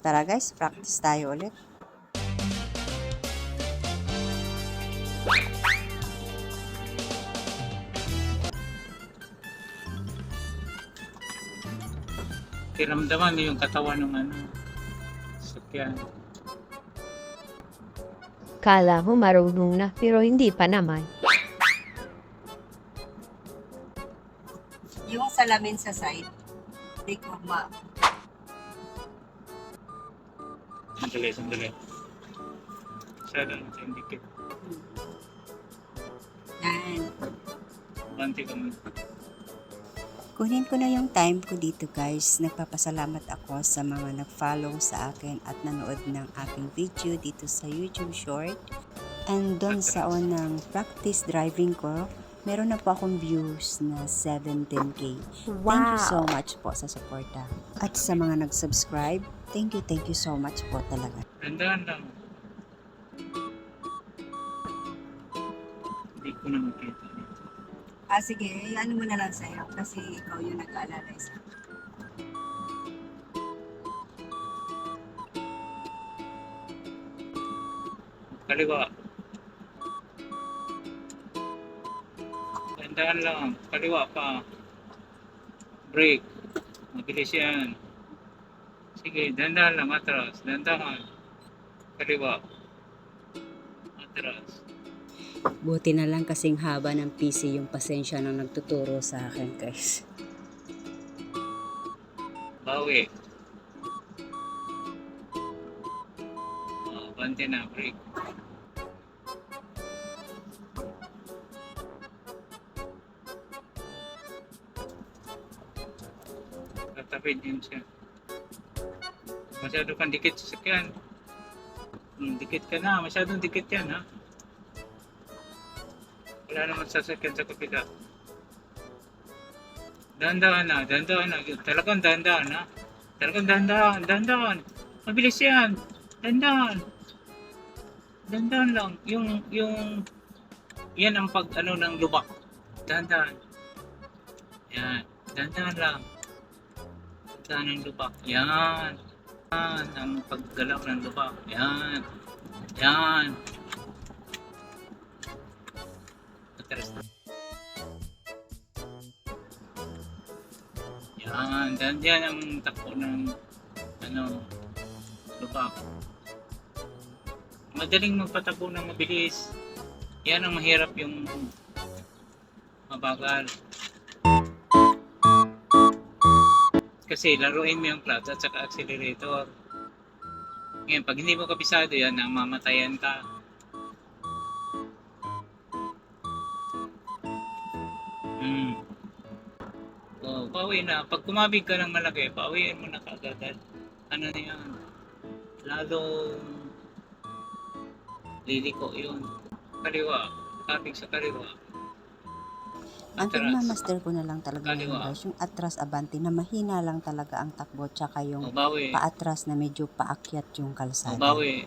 Tara guys, practice tayo ulit. Kiramdaman mo yung katawan ng sakyan. Kala mo marunong na pero hindi pa naman. Yung salamin sa side, hindi ko Sandali. Masyado na yung dikit. Yan. Banti ka mo. Kunin ko na yung time ko dito guys. Nagpapasalamat ako sa mga nag-follow sa akin at nanood ng aking video dito sa YouTube Short. And doon sa unang practice driving ko, meron na po akong views na 17K. Thank you so much po sa suporta. At sa mga nag-subscribe, thank you so much po talaga. Tandaan lang. Hindi ko na makita dito. Sige, ano mo na lang sa'yo kasi ikaw yung nag-aalala sa Kaliwa. Tandaan lang. Kaliwa pa. Brake. Mabilis yan. Sige, dandan lang. Atras. Dandahan. Kaliwa. Atras. Buti na lang kasing haba ng PC yung pasensya ng nagtuturo sa akin guys. Bawi. Bante na. Brake. Tatapid din siya. Masyado kang dikit sa sakyan. Dikit ka na. Masyadong dikit yan ha. Wala naman sasakyan sa kapila. Dahan-dahan na. Talagang dahan-dahan ha. Talagang dahan-dahan. Mabilis yan. Dahan-dahan. Dahan-dahan lang. Yan ang ng lubak. Dahan-dahan. Yan. Dahan-dahan lang. Dahan ng lubak. Yan. Yan ang paggalaw ng lubak. Yan. Yan. Yan ang takbo ng lubak. Madaling magpatakbo ng mabilis. Yan ang mahirap yung mabagal. Kasi laruin mo yung clutch at saka accelerator. Ngayon, pag hindi mo kabisado yan, mamatayan ka. Pauwi na. Pag kumabig ka ng malaki, pauwiin mo na kagad. Ano na yan? Lalong liliko yun. Kaliwa. Kabig sa kaliwa. Ang pinamamaster ko na lang talaga ngayon guys, yung atras abante na mahina lang talaga ang takbo tsaka yung paatras na medyo paakyat yung kalsada. Bawi.